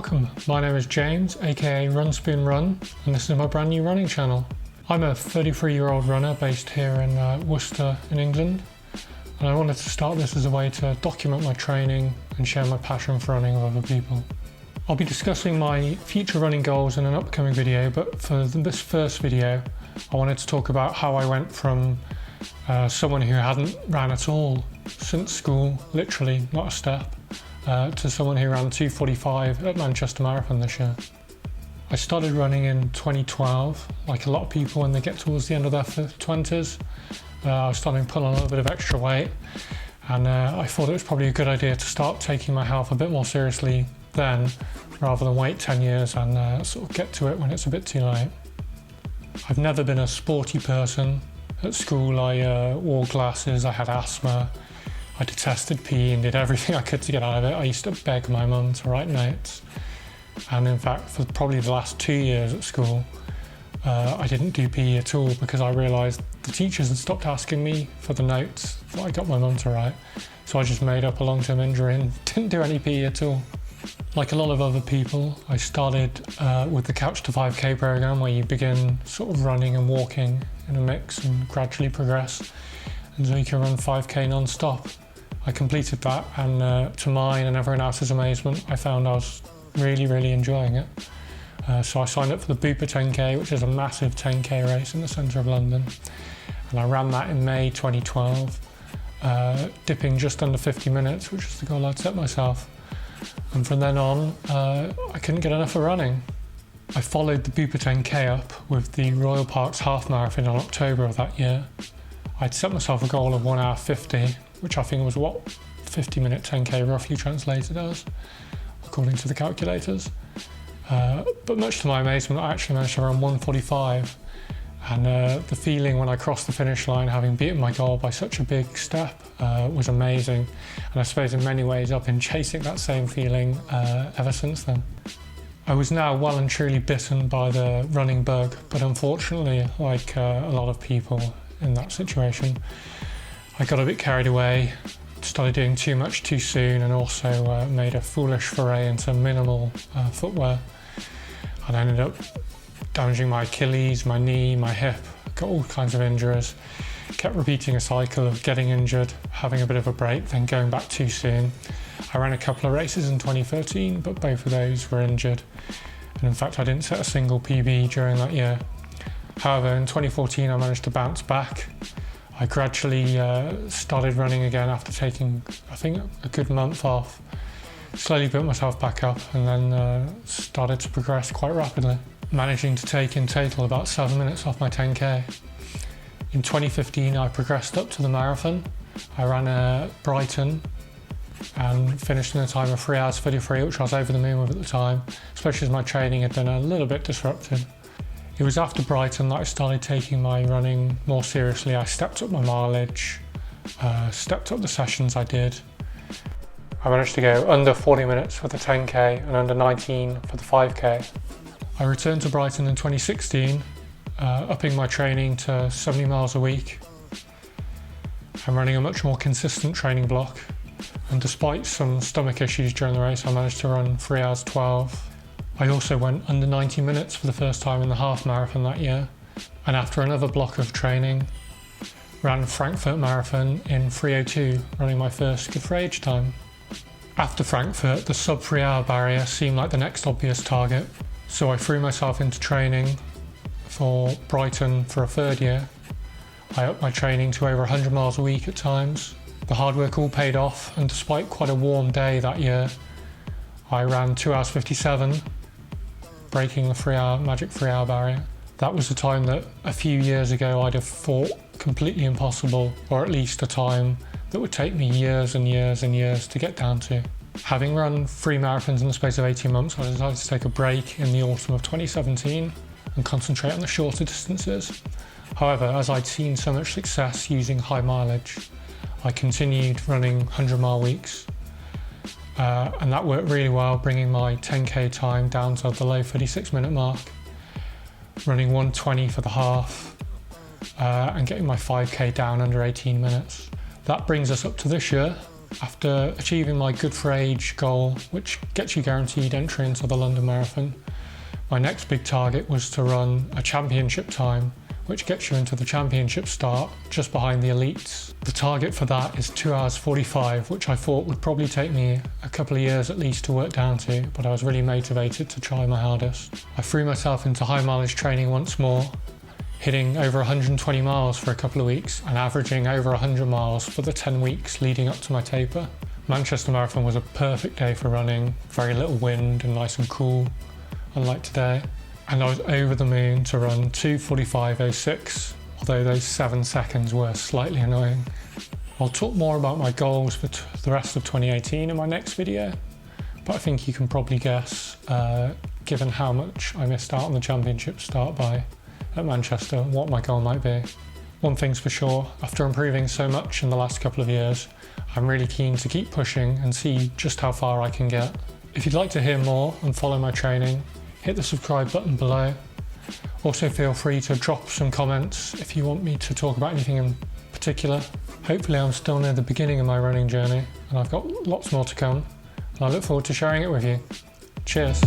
Welcome, my name is James, aka Run Spoon Run, and this is my brand new running channel. I'm a 33-year-old runner based here in Worcester in England, and I wanted to start this as a way to document my training and share my passion for running with other people. I'll be discussing my future running goals in an upcoming video, but for this first video I wanted to talk about how I went from someone who hadn't ran at all since school, literally not a step, to someone who ran 2:45 at Manchester Marathon this year. I started running in 2012, like a lot of people when they get towards the end of their 20s. I was starting to put on a little bit of extra weight, and I thought it was probably a good idea to start taking my health a bit more seriously then, rather than wait 10 years and sort of get to it when it's a bit too late. I've never been a sporty person. At school I wore glasses, I had asthma, I detested PE and did everything I could to get out of it. I used to beg my mum to write notes, and in fact for probably the last 2 years at school I didn't do PE at all because I realised the teachers had stopped asking me for the notes that I got my mum to write, so I just made up a long-term injury and didn't do any PE at all. Like a lot of other people, I started with the C25K program, where you begin sort of running and walking in a mix and gradually progress until you can run 5K non-stop. I completed that, and to mine and everyone else's amazement, I found I was really enjoying it. So I signed up for the Bupa 10K, which is a massive 10K race in the centre of London, and I ran that in May 2012, dipping just under 50 minutes, which was the goal I'd set myself. And from then on, I couldn't get enough of running. I followed the Bupa 10K up with the Royal Parks Half Marathon in October of that year. I'd set myself a goal of 1 hour 50, which I think was what 50-minute 10K roughly translated as, according to the calculators. But much to my amazement, I actually managed to run 1:45. And the feeling when I crossed the finish line, having beaten my goal by such a big step, was amazing. And I suppose in many ways I've been chasing that same feeling ever since then. I was now well and truly bitten by the running bug, but unfortunately, like a lot of people in that situation, I got a bit carried away, started doing too much too soon, and also made a foolish foray into minimal footwear. And I ended up damaging my Achilles, my knee, my hip, got all kinds of injuries. Kept repeating a cycle of getting injured, having a bit of a break, then going back too soon. I ran a couple of races in 2013, but both of those were injured. And in fact, I didn't set a single PB during that year. However, in 2014, I managed to bounce back. I gradually started running again after taking, I think, a good month off. Slowly built myself back up, and then started to progress quite rapidly, managing to take in total about 7 minutes off my 10K. In 2015, I progressed up to the marathon. I ran Brighton and finished in a time of 3 hours 33, which I was over the moon with at the time, especially as my training had been a little bit disrupted. It was after Brighton that I started taking my running more seriously. I stepped up my mileage, stepped up the sessions I did. I managed to go under 40 minutes for the 10K and under 19 for the 5K. I returned to Brighton in 2016, upping my training to 70 miles a week. I'm running a much more consistent training block, and despite some stomach issues during the race, I managed to run 3 hours 12. I also went under 90 minutes for the first time in the half marathon that year, and after another block of training, ran Frankfurt Marathon in 3:02, running my first good for age time. After Frankfurt, the sub 3 hour barrier seemed like the next obvious target, so I threw myself into training for Brighton for a third year. I upped my training to over 100 miles a week at times. The hard work all paid off, and despite quite a warm day that year, I ran 2 hours 57, breaking the magic 3 hour barrier. That was a time that a few years ago I'd have thought completely impossible, or at least a time that would take me years and years and years to get down to. Having run 3 marathons in the space of 18 months, I decided to take a break in the autumn of 2017 and concentrate on the shorter distances. However, as I'd seen so much success using high mileage, I continued running 100-mile weeks, and that worked really well, bringing my 10K time down to the low 36-minute mark, running 1:20 for the half, and getting my 5K down under 18 minutes. That brings us up to this year, After achieving my good for age goal, which gets you guaranteed entry into the London Marathon, my next big target was to run a championship time, which gets you into the championship start just behind the elites. The target for that is 2 hours 45, which I thought would probably take me a couple of years at least to work down to, but I was really motivated to try my hardest. I threw myself into high mileage training once more, hitting over 120 miles for a couple of weeks and averaging over 100 miles for the 10 weeks leading up to my taper. Manchester Marathon was a perfect day for running, very little wind and nice and cool, unlike today. And I was over the moon to run 2:45.06, although those 7 seconds were slightly annoying. I'll talk more about my goals for the rest of 2018 in my next video, but I think you can probably guess, given how much I missed out on the championship start by at Manchester, what my goal might be. One thing's for sure, after improving so much in the last couple of years, I'm really keen to keep pushing and see just how far I can get. If you'd like to hear more and follow my training, hit the subscribe button below. Also feel free to drop some comments if you want me to talk about anything in particular. Hopefully I'm still near the beginning of my running journey and I've got lots more to come, and I look forward to sharing it with you. Cheers.